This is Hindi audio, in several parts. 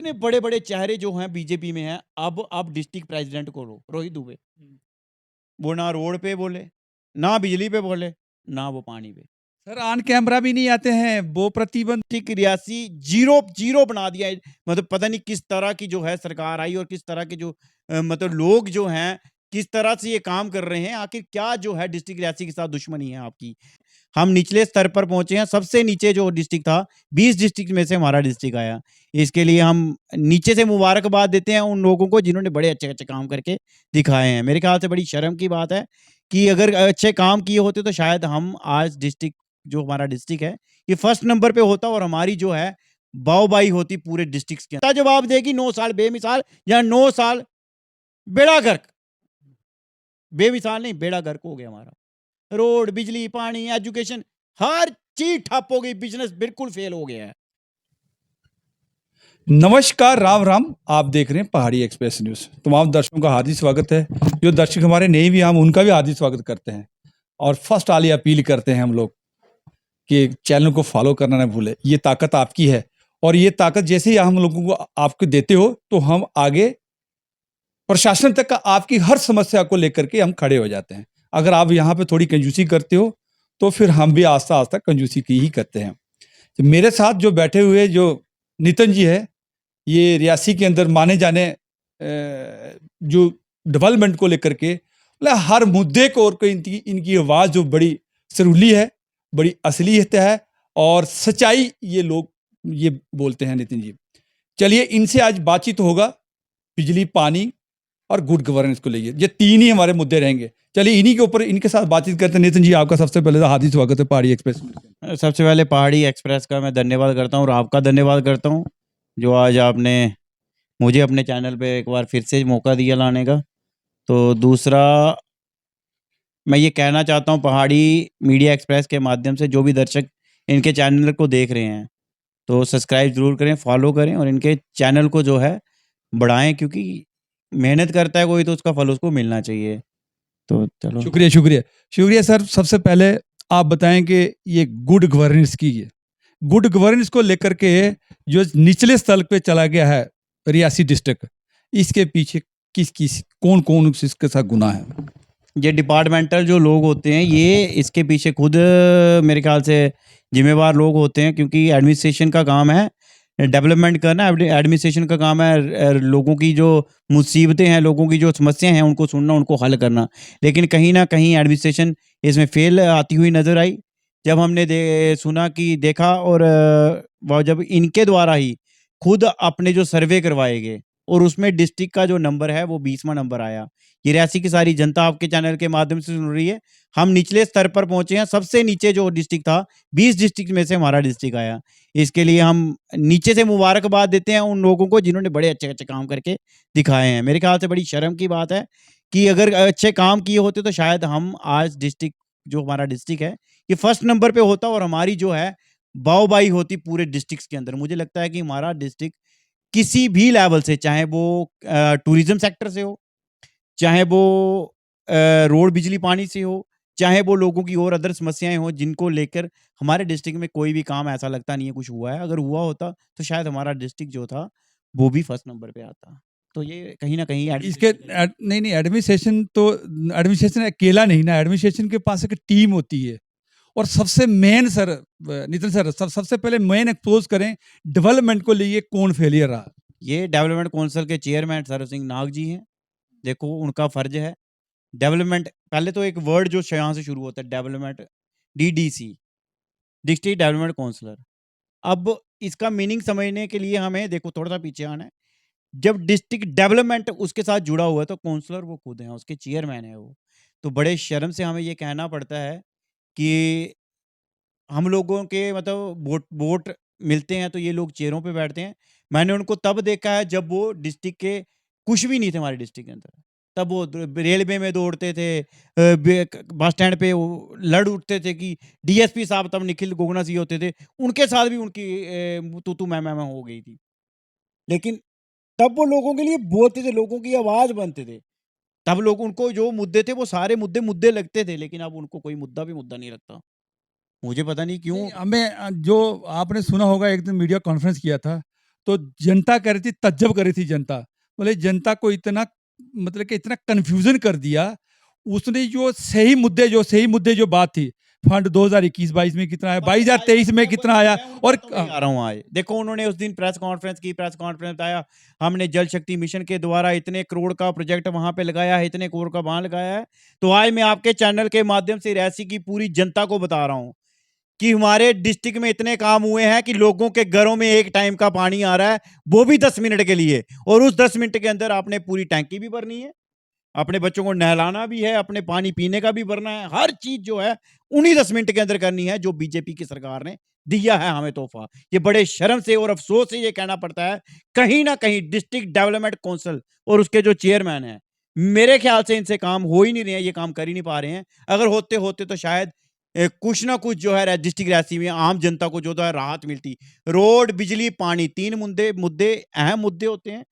इतने बड़े बड़े चेहरे जो हैं बीजेपी में हैं, अब आप डिस्ट्रिक्ट प्रेसिडेंट को लो, रोहित दुबे, वो ना रोड पे बोले, ना बिजली पे बोले, ना वो पानी पे। सर ऑन कैमरा भी नहीं आते हैं, वो प्रतिबंध ठीक रियासी जीरो जीरो बना दिया है। मतलब पता नहीं किस तरह की जो है सरकार आई और किस तरह के जो मतलब लोग जो हैं किस तरह से ये काम कर रहे हैं। आखिर क्या जो है डिस्ट्रिक्ट रियासी के साथ दुश्मनी है आपकी। हम निचले स्तर पर पहुंचे हैं, सबसे नीचे जो डिस्ट्रिक्ट था 20 डिस्ट्रिक्ट में से हमारा डिस्ट्रिक्ट आया। इसके लिए हम नीचे से मुबारकबाद देते हैं उन लोगों को जिन्होंने बड़े अच्छे अच्छे काम करके दिखाए हैं। मेरे ख्याल से बड़ी शर्म की बात है कि अगर अच्छे काम किए होते तो शायद हम आज डिस्ट्रिक्ट जो हमारा डिस्ट्रिक्ट है ये फर्स्ट नंबर पे होता और हमारी जो है बाई होती पूरे डिस्ट्रिक्ट के अंदर। जवाब देगी 9 साल बेमिसाल या 9 साल बेड़ा गर्क, बेमिसाल नहीं बेड़ा गर्क हो गया हमारा। रोड, बिजली, पानी, एजुकेशन, हर चीज ठप हो गई, बिजनेस बिल्कुल फेल हो गया है। नमस्कार, राम राम। आप देख रहे हैं पहाड़ी एक्सप्रेस न्यूज़। तमाम दर्शकों का हार्दिक स्वागत है। जो दर्शक हमारे नए भी हैं, हम उनका भी हार्दिक स्वागत करते हैं। और फर्स्ट वाली अपील करते हैं हम लोग कि चैनल को फॉलो करना ना भूलें। ये ताकत आपकी है और ये ताकत जैसे ही हम लोगों को आपको देते हो तो हम आगे प्रशासन तक का आपकी हर समस्या को लेकर के हम खड़े हो जाते हैं। अगर आप यहाँ पे थोड़ी कंजूसी करते हो तो फिर हम भी आस्ता आस्ता कंजूसी की ही करते हैं। तो मेरे साथ जो बैठे हुए जो नितिन जी है, ये रियासी के अंदर माने जाने जो डेवलपमेंट को लेकर के मतलब हर मुद्दे को और इनकी आवाज़ जो बड़ी सरूली है, बड़ी असलियत है और सच्चाई ये लोग ये बोलते हैं। नितिन जी, चलिए इनसे आज बातचीत होगा बिजली, पानी और गुड गवर्नेंस को लेके। ये तीन ही हमारे मुद्दे रहेंगे। चलिए इन्हीं के ऊपर इनके साथ बातचीत करते हैं। नितिन जी, आपका सबसे पहले तो हार्दिक स्वागत है पहाड़ी एक्सप्रेस। सबसे पहले पहाड़ी एक्सप्रेस का मैं धन्यवाद करता हूँ और आपका धन्यवाद करता हूँ जो आज आपने मुझे अपने चैनल पे एक बार फिर से मौका दिया लाने का। तो दूसरा मैं ये कहना चाहता हूँ पहाड़ी मीडिया एक्सप्रेस के माध्यम से जो भी दर्शक इनके चैनल को देख रहे हैं तो सब्सक्राइब ज़रूर करें, फॉलो करें और इनके चैनल को जो है बढ़ाएं, क्योंकि मेहनत करता है कोई तो उसका फल उसको मिलना चाहिए। तो चलो, शुक्रिया शुक्रिया शुक्रिया सर। सबसे पहले आप बताएं कि ये गुड गवर्नेंस की है, गुड गवर्नेंस को लेकर के जो निचले स्तर पे चला गया है रियासी डिस्ट्रिक्ट, इसके पीछे किस किस कौन कौन इसके साथ गुनाह है? ये डिपार्टमेंटल जो लोग होते हैं ये इसके पीछे खुद मेरे ख्याल से जिम्मेवार लोग होते हैं, क्योंकि एडमिनिस्ट्रेशन का काम है डेवलपमेंट करना। एडमिनिस्ट्रेशन का काम है लोगों की जो मुसीबतें हैं, लोगों की जो समस्याएं हैं उनको सुनना, उनको हल करना। लेकिन कहीं ना कहीं एडमिनिस्ट्रेशन इसमें फेल आती हुई नज़र आई जब हमने सुना कि देखा। और वो जब इनके द्वारा ही खुद अपने जो सर्वे करवाए गए और उसमें डिस्ट्रिक्ट का जो नंबर है वो 20वां नंबर आया। ये रियासी की सारी जनता आपके चैनल के माध्यम से सुन रही है। हम निचले स्तर पर पहुंचे हैं, सबसे नीचे जो डिस्ट्रिक्ट था 20 डिस्ट्रिक्ट में से हमारा डिस्ट्रिक्ट आया। इसके लिए हम नीचे से मुबारकबाद देते हैं उन लोगों को जिन्होंने बड़े अच्छे अच्छे काम करके दिखाए हैं। मेरे ख्याल से बड़ी शर्म की बात है कि अगर अच्छे काम किए होते तो शायद हम आज डिस्ट्रिक्ट जो हमारा डिस्ट्रिक्ट है ये फर्स्ट नंबर पे होता और हमारी जो है बाई होती पूरे डिस्ट्रिक्ट के अंदर। मुझे लगता है कि हमारा डिस्ट्रिक्ट किसी भी लेवल से, चाहे वो टूरिज्म सेक्टर से हो, चाहे वो रोड, बिजली, पानी से हो, चाहे वो लोगों की और अदर समस्याएं हो जिनको लेकर हमारे डिस्ट्रिक्ट में कोई भी काम ऐसा लगता नहीं है कुछ हुआ है। अगर हुआ होता तो शायद हमारा डिस्ट्रिक्ट जो था वो भी फर्स्ट नंबर पे आता। तो ये कहीं ना कहीं इसके नहीं एडमिनिस्ट्रेशन तो एडमिनिस्ट्रेशन अकेला नहीं ना, एडमिनिस्ट्रेशन के पास एक टीम होती है। और सबसे मेन सर नितिन सर, सबसे पहले मेन एक्सपोज करें डेवलपमेंट को लिए कौन फेलियर रहा? ये डेवलपमेंट काउंसिल के चेयरमैन सरव सिंह नाग जी हैं। देखो उनका फर्ज है डेवलपमेंट। पहले तो एक वर्ड जो यहाँ से शुरू होता है development, DDC, district development councillor. अब इसका मीनिंग समझने के लिए हमें देखो थोड़ा सा पीछे आना है। जब डिस्ट्रिक्ट डेवलपमेंट उसके साथ जुड़ा हुआ है तो काउंसलर वो खुद हैं, उसके चेयरमैन है वो। तो बड़े शर्म से हमें ये कहना पड़ता है कि हम लोगों के मतलब वोट वोट मिलते हैं तो ये लोग चेयरों पे बैठते हैं। मैंने उनको तब देखा है जब वो डिस्ट्रिक्ट के कुछ भी नहीं थे हमारे डिस्ट्रिक्ट के अंदर। तब वो रेलवे में दौड़ते थे, बस स्टैंड पे वो लड़ उठते थे कि DSP साहब तब निखिल गोगना जी होते थे, उनके साथ भी उनकी तू मैं हो गई थी। लेकिन तब वो लोगों के लिए बोलते थे, लोगों की आवाज़ बनते थे। तब लोग उनको जो मुद्दे थे वो सारे मुद्दे लगते थे, लेकिन अब उनको कोई मुद्दा भी मुद्दा नहीं लगता। मुझे पता नहीं क्यों। हमें जो आपने सुना होगा एक दिन मीडिया कॉन्फ्रेंस किया था, तो जनता कह रही थी, तज्जब कर रही थी जनता, बोले जनता को इतना मतलब कि इतना कंफ्यूजन कर दिया। उसने जो सही मुद्दे जो बात थी, फंड 2021-22 में कितना आया, 22-23 में कितना आया, और आ रहा हूँ आज देखो उन्होंने उस दिन प्रेस कॉन्फ्रेंस बताया हमने जल शक्ति मिशन के द्वारा इतने करोड़ का प्रोजेक्ट वहां पे लगाया है, इतने करोड़ का वहां लगाया है। तो आज मैं आपके चैनल के माध्यम से रियासी की पूरी जनता को बता रहा हूँ कि हमारे डिस्ट्रिक्ट में इतने काम हुए हैं कि लोगों के घरों में एक टाइम का पानी आ रहा है, वो भी 10 मिनट के लिए, और उस 10 मिनट के अंदर आपने पूरी टैंकी भी भरनी है, अपने बच्चों को नहलाना भी है, अपने पानी पीने का भी भरना है, हर चीज जो है उन्हीं 10 मिनट के अंदर करनी है जो बीजेपी की सरकार ने दिया है हमें तोहफा। ये बड़े शर्म से और अफसोस से ये कहना पड़ता है, कहीं ना कहीं डिस्ट्रिक्ट डेवलपमेंट काउंसिल और उसके जो चेयरमैन है, मेरे ख्याल से इनसे काम हो ही नहीं रहे हैं, ये काम कर ही नहीं पा रहे हैं। अगर होते होते तो शायद कुछ ना कुछ जो है डिस्ट्रिक्ट रियासी में आम जनता को जो है राहत मिलती। रोड, बिजली, पानी, 3 मुद्दे मुद्दे अहम मुद्दे होते हैं।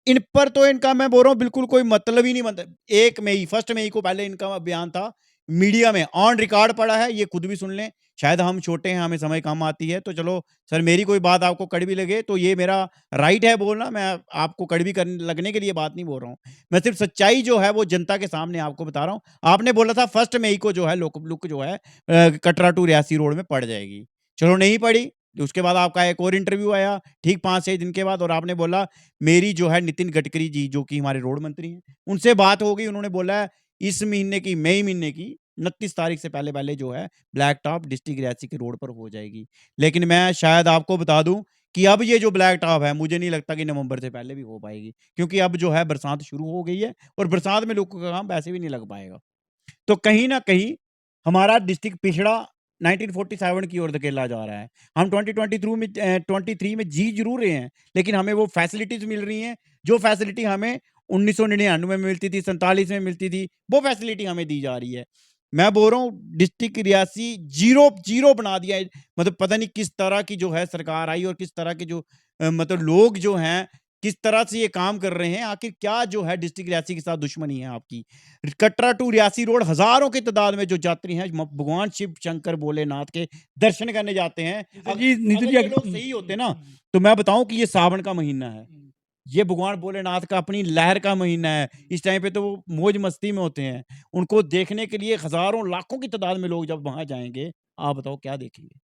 इन पर तो इनका मैं बोल रहा हूँ बिल्कुल कोई मतलब ही नहीं बनता। 1 मई को पहले इनका बयान था, मीडिया में ऑन रिकॉर्ड पड़ा है, ये खुद भी सुन लें। शायद हम छोटे हैं, हमें समय कम आती है, तो चलो सर मेरी कोई बात आपको कड़वी लगे तो ये मेरा राइट है बोलना, मैं आपको कड़वी लगने के लिए बात नहीं बोल रहा हूँ। मैं सिर्फ सच्चाई जो है वो जनता के सामने आपको बता रहा हूँ। आपने बोला था 1 मई को जो है लुक जो है कटरा टू रियासी रोड में पड़ जाएगी, चलो नहीं पड़ी। उसके बाद आपका एक और इंटरव्यू आया ठीक 5-6 दिन के बाद, और आपने बोला मेरी जो है नितिन गडकरी जी जो कि हमारे रोड मंत्री हैं उनसे बात हो गई, उन्होंने बोला है इस महीने की मई महीने की 29 तारीख से पहले पहले जो है ब्लैक टॉप डिस्ट्रिक्ट रियासी के रोड पर हो जाएगी। लेकिन मैं शायद आपको बता दूं कि अब ये जो ब्लैक टॉप है मुझे नहीं लगता कि नवंबर से पहले भी हो पाएगी, क्योंकि अब जो है बरसात शुरू हो गई है और बरसात में लोगों का काम वैसे भी नहीं लग पाएगा। तो कहीं ना कहीं हमारा डिस्ट्रिक्ट पिछड़ा 1947 की ओर धकेला जा रहा है। हम 2023 में जी जरूर रहे हैं, लेकिन हमें वो फैसिलिटीज मिल रही हैं जो फैसिलिटी हमें 1999 में मिलती थी, 47 में मिलती थी, वो फैसिलिटी हमें दी जा रही है। मैं बोल रहा हूँ डिस्ट्रिक्ट रियासी जीरो जीरो बना दिया है। मतलब पता नहीं किस तरह की जो है सरकार आई और किस तरह के जो मतलब लोग जो हैं किस तरह से ये काम कर रहे हैं। आखिर क्या जो है डिस्ट्रिक्ट रियासी के साथ दुश्मनी है आपकी? कटरा टू रियासी रोड हजारों की तादाद में जो यात्री हैं भगवान शिव शंकर भोलेनाथ के दर्शन करने जाते हैं। नितिन अगर जी ये लोग सही होते ना तो मैं बताऊं कि ये सावन का महीना है, ये भगवान भोलेनाथ का अपनी लहर का महीना है। इस टाइम पे तो वो मौज मस्ती में होते हैं, उनको देखने के लिए हजारों लाखों की तादाद में लोग जब वहां जाएंगे, आप बताओ क्या देखेंगे,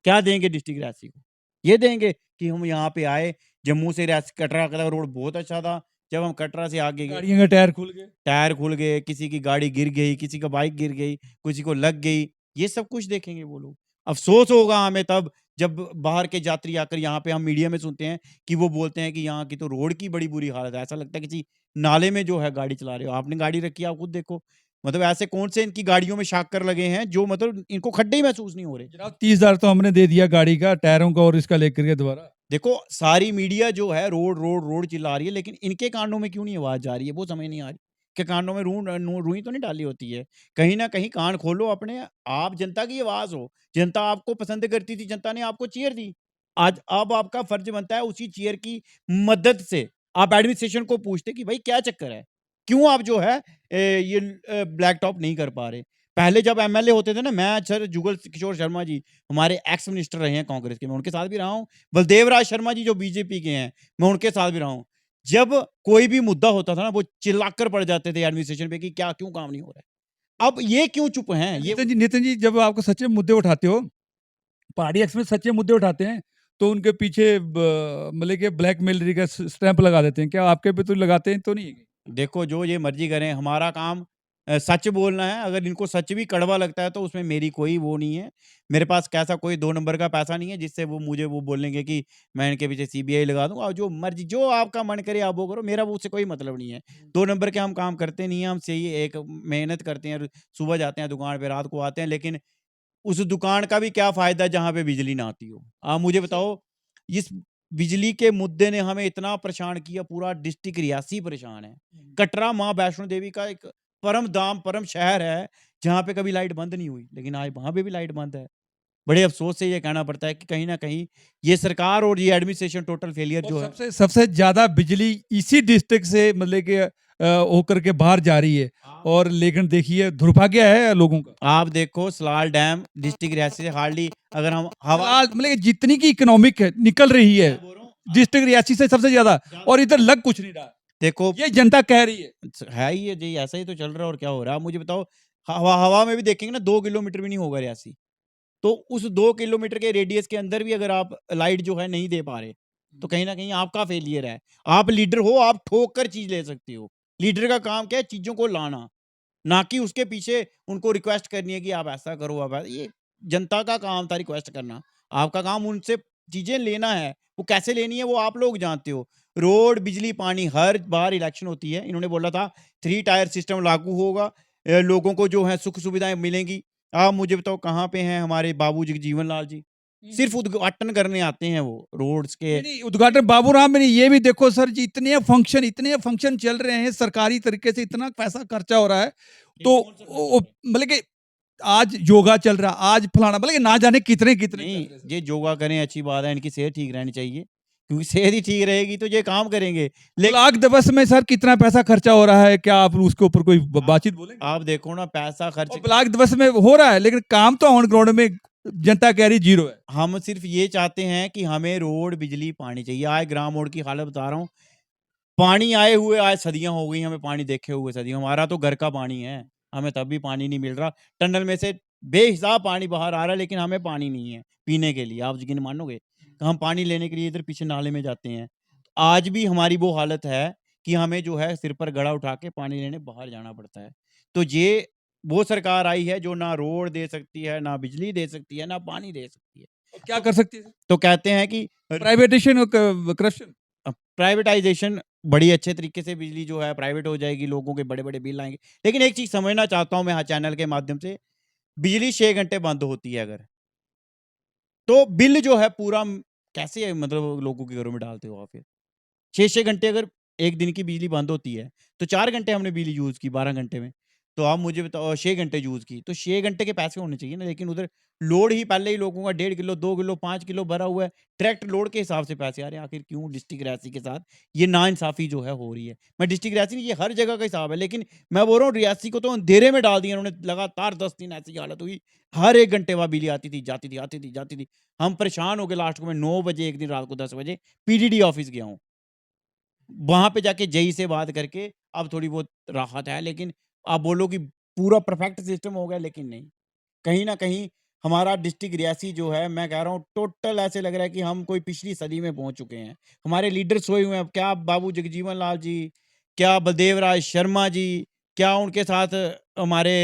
क्या देंगे डिस्ट्रिक्ट रियासी को? ये देंगे कि हम यहाँ पे आए, जम्मू से रियासी कटरा का रोड बहुत अच्छा था, जब हम कटरा से आगे गए गाड़ियों के टायर खुल गए, किसी की गाड़ी गिर गई, किसी का बाइक गिर गई, किसी को लग गई, ये सब कुछ देखेंगे वो लोग। अफ़सोस होगा हमें तब जब बाहर के यात्री आकर यहाँ पे हम मीडिया में सुनते हैं कि वो बोलते हैं कि यहाँ की तो रोड की बड़ी बुरी हालत है। ऐसा लगता है किसी नाले में जो है गाड़ी चला रहे हो। आपने गाड़ी रखी है, आप खुद देखो। मतलब ऐसे कौन से इनकी गाड़ियों में शाकर लगे हैं जो मतलब इनको खड्डे ही महसूस नहीं हो रहे। जनाब 30,000 तो हमने दे दिया गाड़ी का, टायरों का और इसका लेकर के दोबारा। देखो सारी मीडिया जो है रोड रोड रोड चिल्ला रही है, लेकिन इनके कानों में क्यों नहीं आवाज जा रही है वो समझ नहीं आ रही कि कानों में रूई तो नहीं डाली होती है। कहीं ना कहीं कान खोलो अपने, आप जनता की आवाज हो। जनता आपको पसंद करती थी, जनता ने आपको चेयर दी। आज अब आपका फर्ज बनता है उसी चेयर की मदद से आप एडमिनिस्ट्रेशन को पूछते कि भाई क्या चक्कर है, क्यों आप जो है ये ब्लैक टॉप नहीं कर पा रहे। पहले जब एमएलए होते थे ना, मैं सर जुगल किशोर शर्मा जी हमारे एक्स मिनिस्टर रहे हैं कांग्रेस के, मैं उनके साथ भी रहा हूँ। बलदेव राज शर्मा जी जो बीजेपी के हैं, मैं उनके साथ भी रहा हूँ। जब कोई भी मुद्दा होता था ना, वो चिल्लाकर पड़ जाते थे एडमिनिस्ट्रेशन पे कि क्या क्यों काम नहीं हो रहा है। अब ये क्यों चुप हैं? ये नितिन जी जब आपको सच्चे मुद्दे उठाते हो, पहाड़ी एक्सप्रेस सच्चे मुद्दे उठाते हैं, तो उनके पीछे मतलब कि ब्लैकमेलरी का स्टैंप लगा देते हैं। क्या आपके पे तो लगाते हैं तो नहीं? देखो जो ये मर्जी करें, हमारा काम सच बोलना है। अगर इनको सच भी कड़वा लगता है तो उसमें मेरी कोई वो नहीं है। मेरे पास कैसा कोई 2 नंबर का पैसा नहीं है जिससे वो मुझे वो बोलेंगे कि मैं इनके पीछे सीबीआई लगा दूंगा। और जो मर्जी जो आपका मन करे आप वो करो, मेरा वो उससे कोई मतलब नहीं है। 2 नंबर के हम काम करते नहीं हैं, हम सही एक मेहनत करते हैं, सुबह जाते हैं दुकान पे, रात को आते हैं। लेकिन उस दुकान का भी क्या फ़ायदा जहाँ पे बिजली ना आती हो? आप मुझे बताओ, इस बिजली के मुद्दे ने हमें इतना परेशान किया, पूरा डिस्ट्रिक्ट रियासी परेशान है। कटरा माँ वैष्णो देवी का एक परम धाम, परम शहर है, जहाँ पे कभी लाइट बंद नहीं हुई, लेकिन आज वहाँ पे भी लाइट बंद है। बड़े अफ़सोस से ये कहना पड़ता है कि कहीं न कहीं ये सरकार और ये एडमिनिस्ट्रेशन टोटल फेलियर और जो है। सबसे सबसे ज़्यादा बिजली इसी डिस्ट्रिक्ट से मतलब कि होकर के बाहर जा रही है, और लेकिन देखिए दुर्भाग्य है लोगों का। आप देखो सलाल डैम डिस्ट्रिक्ट रियासी से हार्डली अगर हम हवा फिलहाल मतलब कि जितनी की इकोनॉमिक है निकल रही है, मैं बोल रहा हूँ, डिस्ट्रिक्ट रियासी से सबसे ज्यादा, और इधर लग कुछ नहीं रहा। देखो ये जनता कह रही है। है ही है जी, ऐसा ही तो चल रहा है और क्या हो रहा है। आप मुझे बताओ, हवा हवा में भी देखेंगे ना 2 किलोमीटर भी नहीं होगा रियासी। तो उस 2 किलोमीटर के रेडियस के अंदर भी अगर आप लाइट जो है नहीं दे पा रहे, तो कहीं न कहीं आपका फेलियर है। आप लीडर हो, आप ठोक कर चीज़ ले सकते हो। लीडर का काम क्या है? चीज़ों को लाना, ना कि उसके पीछे उनको रिक्वेस्ट करनी है कि आप ऐसा करो, आप ये जनता का काम था रिक्वेस्ट करना। आपका काम उनसे चीज़ें लेना है, वो कैसे लेनी है वो आप लोग जानते हो। रोड, बिजली, पानी हर बार इलेक्शन होती है, इन्होंने बोला था 3 टायर सिस्टम लागू होगा, लोगों को जो है सुख-सुविधाएँ मिलेंगी। आप मुझे बताओ कहाँ पे हैं हमारे बाबू जगजीवन लाल जी? सिर्फ़ उद्घाटन करने आते हैं वो रोड्स के। नहीं, नहीं, उद्घाटन बाबूराम में नहीं, ये भी देखो सर जी, इतने फंक्शन चल रहे हैं सरकारी तरीके से, इतना पैसा खर्चा हो रहा है। तो मतलब कि आज योगा चल रहा, आज फलाना, मतलब कि ना जाने कितने कितने चल नहीं, रहे हैं। ये योगा करें अच्छी बात है, इनकी सेहत ठीक रहनी चाहिए, क्योंकि सेहत ही ठीक रहेगी तो ये काम करेंगे। लेकिन ब्लॉक दिवस में सर कितना पैसा खर्चा हो रहा है, क्या आप उसके ऊपर कोई बातचीत बोलेंगे? आप देखो ना पैसा खर्च, और ब्लॉक दिवस में हो रहा है, लेकिन काम तो ऑन ग्राउंड में जनता कह रही जीरो है। हम सिर्फ़ ये चाहते हैं कि हमें रोड, बिजली, पानी चाहिए। आज ग्राम मोड़ की हालत बता रहा हूँ, पानी आए हुए आज सदियाँ हो गई, हमें पानी देखे हुए सदियों। हमारा तो घर का पानी है, हमें तब भी पानी नहीं मिल रहा। टनल में से बेहिसाब पानी बाहर आ रहा है, लेकिन हमें पानी नहीं है पीने के लिए। आप यकीन मानोगे? हम पानी लेने के लिए इधर पीछे नाले में जाते हैं। आज भी हमारी वो हालत है कि हमें जो है सिर पर घड़ा उठा के पानी लेने बाहर जाना पड़ता है। तो ये वो सरकार आई है जो ना रोड दे सकती है, ना बिजली दे सकती है, ना पानी दे सकती है। और क्या कर सकती है? तो कहते हैं कि प्राइवेटेशन और करप्शन। प्राइवेटाइज़ेशन बड़ी अच्छे तरीके से बिजली जो है प्राइवेट हो जाएगी, लोगों के बड़े-बड़े बिल आएँगे। लेकिन एक चीज़ समझना चाहता हूँ मैं हाँ चैनल के माध्यम से, बिजली 6 घंटे बंद होती है अगर, तो बिल जो है पूरा कैसे मतलब लोगों के घरों में डालते हो आप फिर? 6-6 घंटे अगर 1 दिन की बिजली बंद होती है, तो 4 घंटे हमने बिजली यूज़ की 12 घंटे में। तो आप मुझे बताओ 6 घंटे यूज़ की, तो 6 घंटे के पैसे होने चाहिए ना, लेकिन उधर लोड ही पहले ही लोगों का 1.5 किलो, 2 किलो, 5 किलो भरा हुआ है। डायरेक्ट लोड के हिसाब से पैसे आ रहे हैं। आखिर क्यों डिस्ट्रिक्ट रियासी के साथ ये नाइंसाफ़ी जो है हो रही है? मैं डिस्ट्रिक्ट रियासी नहीं, ये हर जगह का हिसाब है, लेकिन मैं बोल रहा हूँ रियासी को तो अंधेरे में डाल दिया इन्होंने, लगातार 10 दिन ऐसी हालत हुई। हर 1 घंटे बाद बिजली आती थी, जाती थी, आती थी, जाती थी। हम परेशान हो गए, लास्ट को मैं 9 बजे एक दिन रात को 10 बजे पीडीडी ऑफ़िस गया हूँ। वहाँ पे जाके जेई से बात करके अब थोड़ी बहुत राहत है, लेकिन आप बोलो कि पूरा परफेक्ट सिस्टम हो गया, लेकिन नहीं। कहीं न कहीं हमारा डिस्ट्रिक्ट रियासी जो है, मैं कह रहा हूँ टोटल ऐसे लग रहा है कि हम कोई पिछली सदी में पहुँच चुके हैं। हमारे लीडर सोए हुए हैं, क्या बाबू जगजीवन लाल जी, क्या बलदेव राज शर्मा जी, क्या उनके साथ हमारे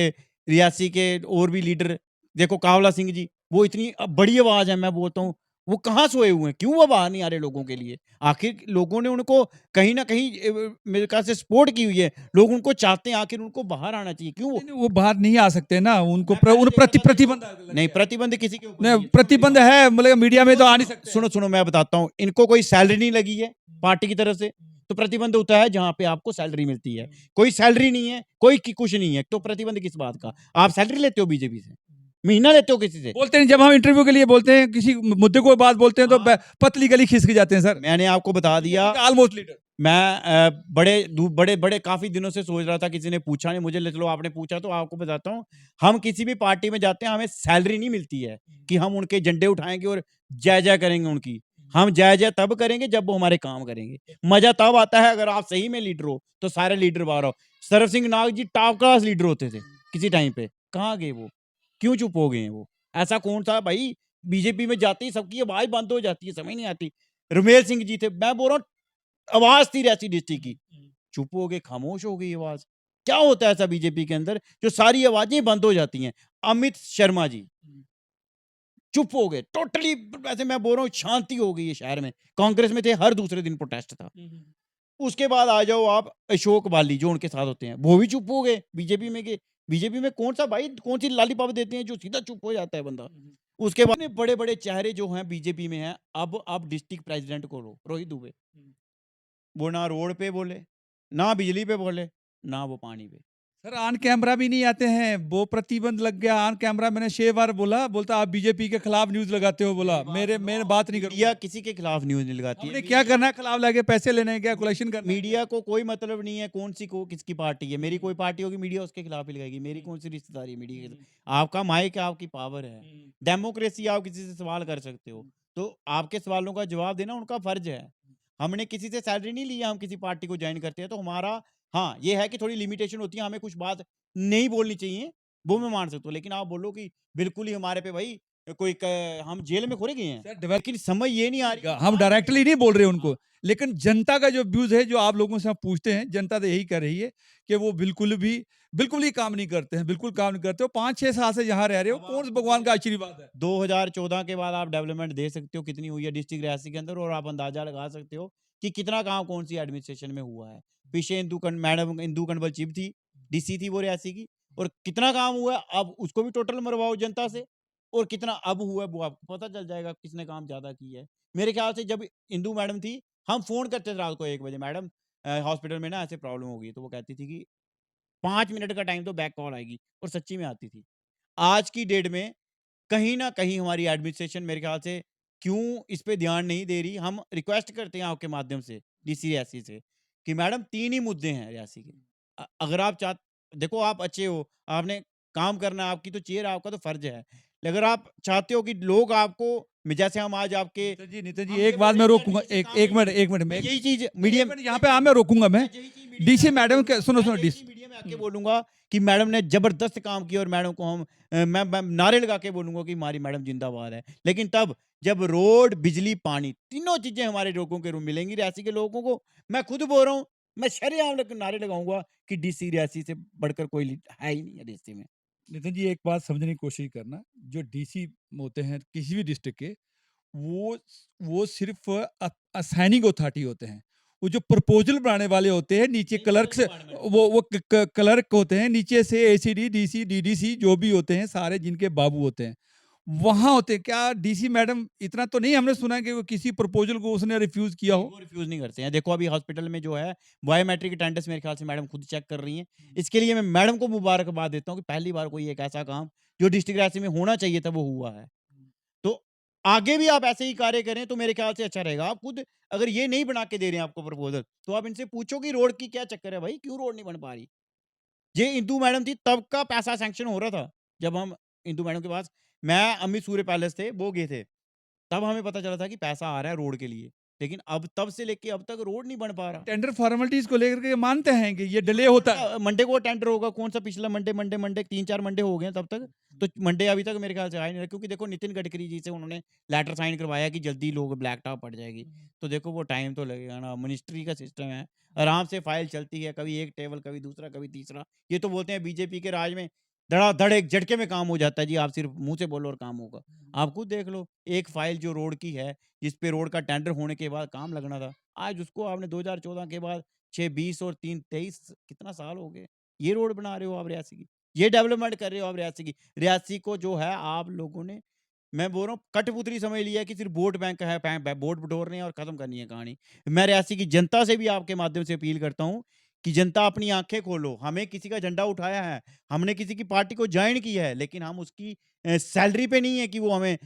रियासी के और भी लीडर, देखो कावला सिंह जी, वो इतनी बड़ी आवाज़ है, मैं बोलता हूँ, वो कहाँ सोए हुए हैं? क्यों वो बाहर नहीं आ रहे लोगों के लिए? आखिर लोगों ने उनको कहीं न कहीं मेरे ख्याल से सपोर्ट की हुई है। लोग उनको चाहते हैं, आखिर उनको बाहर आना चाहिए। क्यों वो नहीं, नहीं, वो बाहर नहीं आ सकते ना, उनको मैं पहले उन देखा था कि प्रतिबंध लग नहीं, गया है। प्रतिबंध किसी के ऊपर नहीं नहीं, है। सुनो मेरी प्रतिबंध बात। है, मतलब मीडिया में तो आ नहीं सुनो, सकते हैं। सुनो, सुनो मैं बताता हूँ। इनको कोई सैलरी नहीं लगी है पार्टी की तरफ से, तो प्रतिबंध होता है जहाँ पे आपको सैलरी मिलती है। कोई सैलरी नहीं है, कोई की कुछ नहीं है, तो प्रतिबंध किस बात का? आप सैलरी लेते हो बीजेपी से? महीना लेते हो किसी से? बोलते हैं, जब हम इंटरव्यू के लिए बोलते हैं, किसी मुद्दे को बात बोलते हैं, तो हाँ। पतली गली खिसक जाते हैं सर। मैंने आपको बता दिया, ऑलमोस्ट लीडर। मैं बड़े काफ़ी दिनों से सोच रहा था, किसी ने पूछा नहीं मुझे, चलो आपने पूछा तो आपको बताता हूँ। हम किसी भी पार्टी में जाते हैं, हमें सैलरी नहीं मिलती है कि हम उनके झंडे उठाएँगे और जय-जय करेंगे उनकी। हम जय-जय तब करेंगे जब वो हमारे काम करेंगे। मज़ा तब आता है अगर आप सही में लीडर हो, तो सारे लीडर बाहर आओ। सरब सिंह नाग जी टॉप क्लास लीडर होते थे किसी टाइम पे, कहाँ गए वो? क्यों चुप हो गए हैं वो? ऐसा कौन था भाई, बीजेपी में जाते ही सबकी आवाज़ बंद हो जाती है, समझ नहीं आती। रमेल सिंह जी थे, मैं बोल रहा हूँ आवाज़ थी रियासी डिस्ट्रिक्ट की, चुप हो गए, खामोश हो गई आवाज़। क्या होता है ऐसा बीजेपी के अंदर जो सारी आवाज़ें बंद हो जाती हैं? अमित शर्मा जी चुप हो गए, टोटली ऐसे मैं बोल रहा हूँ शांति हो गई है शहर में। कांग्रेस में थे, हर दूसरे दिन प्रोटेस्ट था। उसके बाद आ जाओ आप अशोक बाली जो उनके साथ होते हैं, वो भी चुप हो गए, बीजेपी में गए। बीजेपी में कौन-सा भाई कौन-सी लॉलीपॉप देते हैं जो सीधा चुप हो जाता है बंदा। उसके बाद में बड़े-बड़े चेहरे जो हैं बीजेपी में हैं, अब आप डिस्ट्रिक्ट प्रेज़िडेंट को लो, रोहित दुबे। वो ना रोड पे बोले, ना बिजली पे बोले, ना वो पानी पे। सर ऑन कैमरा भी नहीं आते हैं, वो प्रतिबंध लग गया ऑन कैमरा। मैंने 6 बार बोलता आप बीजेपी के खिलाफ न्यूज़ लगाते हो, बोला मैंने बात नहीं मीडिया करूँगा। किसी के खिलाफ न्यूज़ नहीं लगाती है। हमने क्या करना है, खिलाफ लाके पैसे लेने हैं क्या, कलेक्शन करना है क्या? मीडिया को कोई मतलब नहीं है कौन-सी को किसकी पार्टी है। मेरी कोई पार्टी होगी, मीडिया उसके खिलाफ ही लगाएगी। मेरी कौन-सी रिश्तेदारी है मीडिया के साथ। आपका माइक है, आपकी पावर है। डेमोक्रेसी आप किसी से सवाल कर सकते हो। तो आपके सवालों का जवाब देना उनका फर्ज है। हमने किसी से सैलरी नहीं ली है, हम किसी पार्टी को ज्वाइन करते हैं तो हमारा हाँ, ये है कि थोड़ी लिमिटेशन होती है, हमें कुछ बात नहीं बोलनी चाहिए, वो मैं मान सकता हूँ। लेकिन आप बोलो कि बिल्कुल ही हमारे पे भाई कोई क हम जेल में थोड़े गए हैं। सर डेवलप लेकिन समझ ये नहीं आ रही कि हम बात डायरेक्टली ये नहीं बोल रहे उनको, हाँ, लेकिन जनता का जो व्यूज है, जो आप लोगों से हम पूछते हैं, जनता तो यही कह रही है कि वो बिल्कुल ही काम नहीं करते हैं, बिल्कुल काम नहीं करते हो। 5-6 साल से यहाँ रह रहे हो, अब कौन आप से खुद भगवान का आशीर्वाद है? 2014 के बाद आप डेवलपमेंट दे सकते हो कितनी हुई है डिस्ट्रिक्ट रियासी के अंदर और आप अंदाजा लगा सकते हो कि कितना काम कौन सी एडमिनिस्ट्रेशन में हुआ है। पीछे मैडम इंदू कंवल चिब थी, डीसी थी वो रियासी की और कितना काम हुआ है, अब उसको भी टोटल मरवाओ जनता से और कितना अब हुआ है वो आपको पता चल जाएगा किसने काम ज़्यादा किया है। मेरे ख्याल से जब इंदू मैडम थी, हम फ़ोन करते थे रात को 1 बजे मैडम हॉस्पिटल में ना ऐसे प्रॉब्लम हो गई, तो वो कहती थी कि 5 मिनट का टाइम दो बैक कॉल आएगी और सच्ची में आती थी। आज की डेट में कहीं न कहीं हमारी एडमिनिस्ट्रेशन मेरे ख़्याल से क्यों इस पे ध्यान नहीं दे रही, हम रिक्वेस्ट करते हैं आपके माध्यम से डीसी रियासी से कि मैडम 3 ही मुद्दे हैं रियासी के। अगर आप देखो आप अच्छे हो, आपने काम करना है, आपकी तो चेयर आपका तो फ़र्ज़ है। अगर आप चाहते हो कि लोग आपको जैसे हम आज आपके नितिन जी, हमसे एक बोल बात रहे मैं हैं कि यार रोकूँगा, डीसी एक काम 1 नहीं मिनट करते। 1 मिनट मैं में यही चीज़ 1 मीडिया मिनट यहाँ एक पे मिनट मैं रोकूँगा मैं। मैं यही चीज़ मीडिया में डीसी आके मैडम के बोलूँगा सुनो, मैं सुनो यही डिस चीज़ मीडिया में आके हुँ। बोलूँगा कि मैडम ने ज़बरदस्त काम किया और मैडम को हम मैं नारे लगा के बोलूँगा कि हमारी मैडम ज़िंदाबाद है। लेकिन तब जब रोड, बिजली, पानी तीनों चीज़ें हमारे लोगों के मिलेंगी रियासी के लोगों को, मैं खुद बोल रहा हूँ, मैं शरेआम नारे लगाऊँगा कि डीसी रियासी से बढ़कर कोई है ही नहीं है रियासी में। नितिन जी, एक बात समझने की कोशिश करना, जो डीसी होते हैं किसी भी डिस्ट्रिक्ट के, वो सिर्फ़ असाइनिंग अथॉरिटी होते हैं। वो जो प्रपोज़ल बनाने वाले होते हैं, नीचे सेंट्रल क्लर्क्स डिपार्टमेंट होता है। वो क क क्लर्क होते हैं, नीचे से एसीडी, डीसी, डीडीसी जो भी होते हैं, सारे जिनके बाबू होते हैं, वहाँ होते हैं। क्या डीसी मैडम इतना तो नहीं हमने सुना है कि वो किसी प्रपोज़ल को उसने रिफ्यूज़ किया नहीं, हो? वो रिफ्यूज़ नहीं करते हैं। देखो अभी हॉस्पिटल में जो है बायोमेट्रिक अटेंडेंस मेरे ख्याल से मैडम खुद चेक कर रही हैं। इसके लिए मैं मैडम को मुबारकबाद देता हूँ कि पहली बार कोई एक ऐसा काम जो डिस्ट्रिक्ट रियासी में होना चाहिए था वो हुआ है। तो आगे भी आप ऐसे ही कार्य करें तो मेरे ख्याल से अच्छा रहेगा। आप खुद अगर ये नहीं बना के दे रहे हैं आपको प्रपोज़ल तो आप इनसे पूछो कि रोड की क्या चक्कर है भाई? क्यों रोड नहीं बन पा रही? ये इंदू मैडम थी तब का पैसा सैंक्शन हो रहा था। जब हम इंदू मैडम के पास मैं अमित सूर्य पैलेस थे, वो गए थे। तब हमें पता चला था कि पैसा आ रहा है रोड के लिए। लेकिन अब तब से लेके अब तक रोड नहीं बन पा रहा। टेंडर फॉर्मेलिटीज़ को लेकर के मानते हैं कि ये ये डिले कौन होता है। सा मंडे को टेंडर होगा? कौन सा पिछला मंडे 3-4 मंडे हो गए हैं तब तक। तो मंडे अभी तक मेरे ख्याल से आया नहीं रहा क्योंकि देखो नितिन गडकरी जी से उन्होंने लेटर साइन करवाया कि जल्दी लोग ब्लैक टॉप पड़ जाएगी। तो देखो वो टाइम तो लगेगा ना, मिनिस्ट्री का सिस्टम है। आराम से फाइल चलती है, कभी एक टेबल, कभी दूसरा, कभी तीसरा। ये तो बोलते हैं बीजेपी के राज में धड़ाधड़ एक झटके में काम हो जाता है जी, आप सिर्फ मुँह से बोलो और काम होगा। आप खुद देख लो, एक फाइल जो रोड की है, जिस पे रोड का टेंडर होने के बाद काम लगना था, आज उसको आपने 2014 के बाद 6 20 और 3 23 कितना साल हो गए। ये रोड बना रहे हो आप रियासी की। ये डेवलपमेंट कर रहे हो आप रियासी की। रियासी को जो है आप लोगों ने मैं बोल रहा हूँ कठपुतली समझ लिया है कि सिर्फ वोट बैंक है, वोट बटोरने हैं और खत्म करनी है कहानी। मैं रियासी की जनता से भी आपके माध्यम से अपील करता हूँ कि जनता अपनी आँखें खोलो। हमें किसी का झंडा उठाया है, हमने किसी की पार्टी को जॉइन किया है, लेकिन हम उसकी सैलरी पे नहीं है कि वो हमें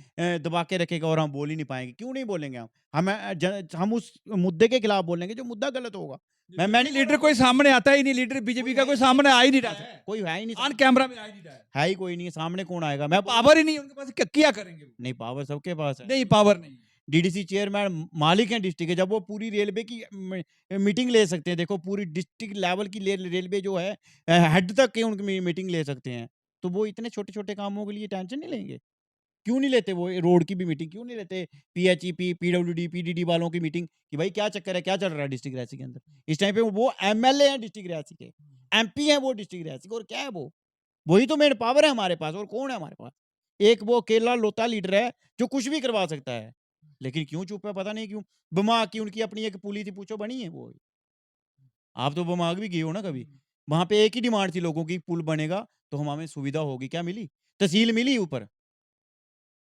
दबा के रखेगा और हम बोल ही नहीं पाएँगे। क्यों नहीं बोलेंगे हम? हम उस मुद्दे के खिलाफ बोलेंगे जो मुद्दा गलत होगा। मैं नहीं बोल लीडर रहा कोई कोई सामने आता ही नहीं, लीडर कोई बीजेपी का है ही कोई नहीं सामने आ ही नहीं है, रहा है। कोई है ही नहीं ऑन सामने। कैमरा में आ ही नहीं रहा है। है ही कोई नहीं है, सामने कौन आएगा? मैं बोल रहा हूँ पावर ही नहीं है उनके पास, क्या करेंगे वो? नहीं पावर सबके पास है। नहीं, पावर नहीं है। डीडीसी चेयरमैन मालिक हैं डिस्ट्रिक्ट के, जब वो पूरी रेलवे की मीटिंग ले सकते हैं। देखो पूरी डिस्ट्रिक्ट लेवल की रेलवे जो है हेड तक की उनकी मीटिंग ले सकते हैं। तो वो इतने छोटे-छोटे कामों के लिए टेंशन नहीं लेंगे? क्यों नहीं लेते वो रोड की भी मीटिंग क्यों नहीं लेते? पीएचईपी, पीडब्ल्यूडी, पीडीडी वालों की मीटिंग कि भाई क्या चक्कर है? क्या चल रहा है डिस्ट्रिक्ट रियासी के अंदर? इस टाइम पे वो एमएलए हैं डिस्ट्रिक्ट रियासी के, एमपी हैं वो डिस्ट्रिक्ट रियासी के और क्या है वो? वही तो मेन पावर है हमारे पास और कौन है हमारे पास? एक वो अकेला लोता लीडर है जो कुछ भी करवा सकता है। लेकिन क्यों चुप है पता नहीं क्यों? बमा की उनकी अपनी एक पुली थी पूछो बनी है वो? आप तो बमाग भी गए हो ना कभी? वहाँ पे एक ही डिमांड थी लोगों की पुल बनेगा तो हमें सुविधा होगी। क्या मिली? तहसील मिली ऊपर।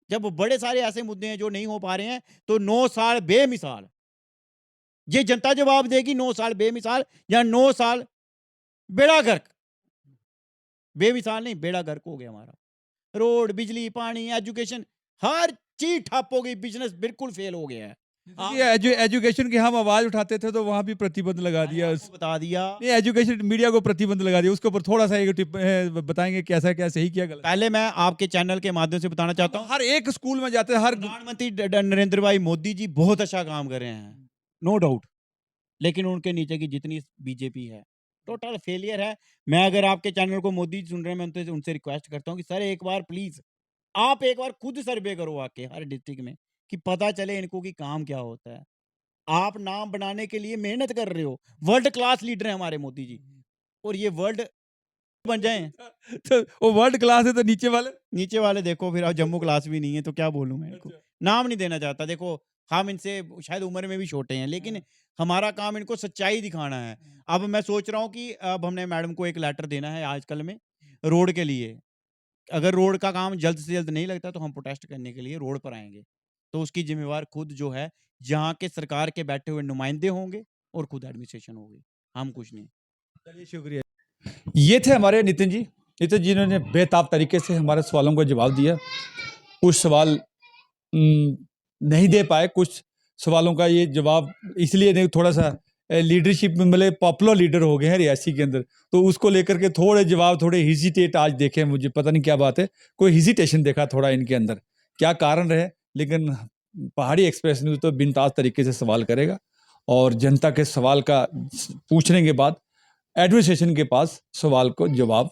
जब बड़े सारे ऐसे मुद्दे हैं जो नहीं हो पा रहे हैं तो 9 साल बेमिसाल। ये जनता जवाब देगी 9 साल बेमिसाल या 9 साल बेड़ा गर्क। बेमिसाल नहीं बेड़ा गर्क हो गया हमारा। रोड, बिजली, पानी, एजुकेशन हर चीज़ ठप हो गई, बिज़नेस बिल्कुल फ़ेल हो गया है। ये एजुकेशन की हम आवाज उठाते थे तो वहां भी प्रतिबंध लगा दिया। आपको बता दिया। नहीं, एजुकेशन मीडिया को प्रतिबंध लगा दिया, उसके ऊपर थोड़ा सा एक टिप बताएंगे कैसा क्या सही किया गलत। पहले मैं आपके चैनल के माध्यम से बताना चाहता हूँ, हर एक स्कूल में जाते हैं, हर प्रधानमंत्री नरेंद्र भाई मोदी जी बहुत अच्छा काम कर रहे हैं, नो डाउट, लेकिन उनके नीचे की जितनी बीजेपी है टोटल फेलियर है। मैं अगर आपके चैनल को मोदी जी सुन रहे हैं, मैं उनसे रिक्वेस्ट करता हूँ कि सर एक बार प्लीज आप एक बार खुद सर्वे करो आके हर डिस्ट्रिक्ट में, कि पता चले इनको कि काम क्या होता है। आप नाम बनाने के लिए मेहनत कर रहे हो, वर्ल्ड क्लास लीडर है हमारे मोदी जी, और ये वर्ल्ड बन जाए। तो वो वर्ल्ड क्लास है तो नीचे वाले देखो फिर, आप जम्मू क्लास भी नहीं है तो क्या बोलूं मैं इनको, नाम नहीं देना चाहता। देखो हम इनसे शायद उम्र में भी छोटे हैं, लेकिन हमारा काम इनको सच्चाई दिखाना है। अब मैं सोच रहा हूँ कि अब हमने मैडम को एक लेटर देना है आजकल में रोड के लिए। अगर रोड का काम जल्द से जल्द नहीं लगता तो हम प्रोटेस्ट करने के लिए रोड पर आएंगे। तो उसकी जिम्मेवार खुद जो है, जहाँ के सरकार के बैठे हुए नुमाइंदे होंगे और खुद एडमिनिस्ट्रेशन होगी, हम कुछ नहीं। चलिए शुक्रिया। ये थे हमारे नितिन जी ने बेताब तरीके से हमारे सवालों का जवाब दिया। कुछ सवाल नहीं दे पाए, कुछ सवालों का ये जवाब इसलिए नहीं, थोड़ा सा लीडरशिप में मतलब पॉपुलर लीडर हो गए हैं रियासी के अंदर, तो उसको लेकर के थोड़े जवाब थोड़े हिजिटेट आज देखे, मुझे पता नहीं क्या बात है, कोई हिजिटेशन देखा थोड़ा इनके अंदर, क्या कारण रहे। लेकिन पहाड़ी एक्सप्रेस न्यूज़ तो बिनताज तरीके से सवाल करेगा और जनता के सवाल का पूछने के बाद एडमिनिस्ट्रेशन के पास सवाल को जवाब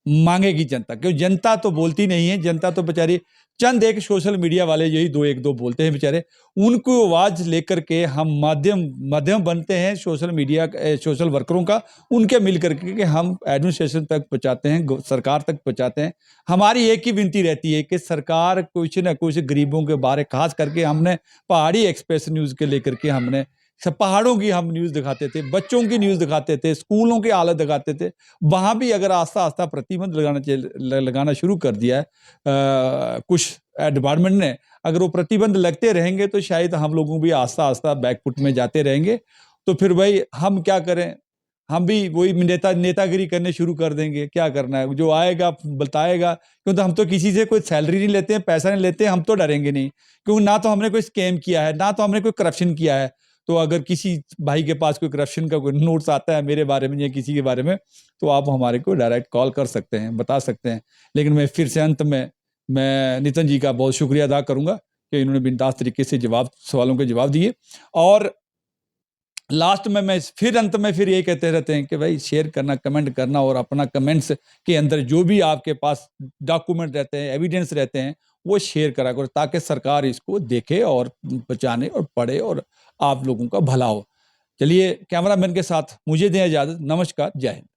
मांगेगी जनता, क्योंकि जनता तो बोलती नहीं है। जनता तो बेचारी चंद एक सोशल मीडिया वाले यही दो बोलते हैं बेचारे, उनको आवाज लेकर के हम माध्यम बनते हैं सोशल मीडिया सोशल वर्करों का, उनके मिल करके कि हम एडमिनिस्ट्रेशन तक पहुंचाते हैं, सरकार तक पहुंचाते हैं। हमारी एक ही विनती रहती है कि सरकार कुछ ना कुछ गरीबों के बारे, खास करके हमने पहाड़ी एक्सप्रेस न्यूज़ के लेकर के हमने सब पहाड़ों की हम न्यूज़ दिखाते थे, बच्चों की न्यूज़ दिखाते थे, स्कूलों की हालत दिखाते थे। वहाँ भी अगर आस्ता आस्ता प्रतिबंध लगाना शुरू कर दिया है कुछ डिपार्टमेंट ने, अगर वो प्रतिबंध लगते रहेंगे तो शायद हम लोगों भी आस्ता आस्ता बैकफुट में जाते रहेंगे। तो फिर भाई हम क्या करें, हम भी वही नेतागिरी करने शुरू कर देंगे। क्या करना है, जो आएगा बताएगा, क्योंकि हम तो किसी से कोई सैलरी नहीं लेते हैं, पैसा नहीं लेते हैं, हम तो डरेंगे नहीं, क्योंकि ना तो हमने कोई स्कैम किया है, ना तो हमने कोई करप्शन किया है। तो अगर किसी भाई के पास कोई करप्शन का कोई नोट्स आता है मेरे बारे में या किसी के बारे में, तो आप हमारे को डायरेक्ट कॉल कर सकते हैं, बता सकते हैं। लेकिन मैं फिर से अंत में मैं नितिन जी का बहुत शुक्रिया अदा करूंगा कि इन्होंने बिंदास तरीके से सवालों के जवाब दिए। और लास्ट में मैं फिर अंत में फिर यही कहते रहते हैं कि भाई शेयर करना, कमेंट करना, और अपना कमेंट्स के अंदर जो भी आपके पास डॉक्यूमेंट रहते हैं, एविडेंस रहते हैं, वो शेयर करा करो, ताकि सरकार इसको देखे और पहचाने और पढ़े और आप लोगों का भला हो। चलिए कैमरामैन के साथ मुझे दें इजाजत। नमस्कार, जय हिंद।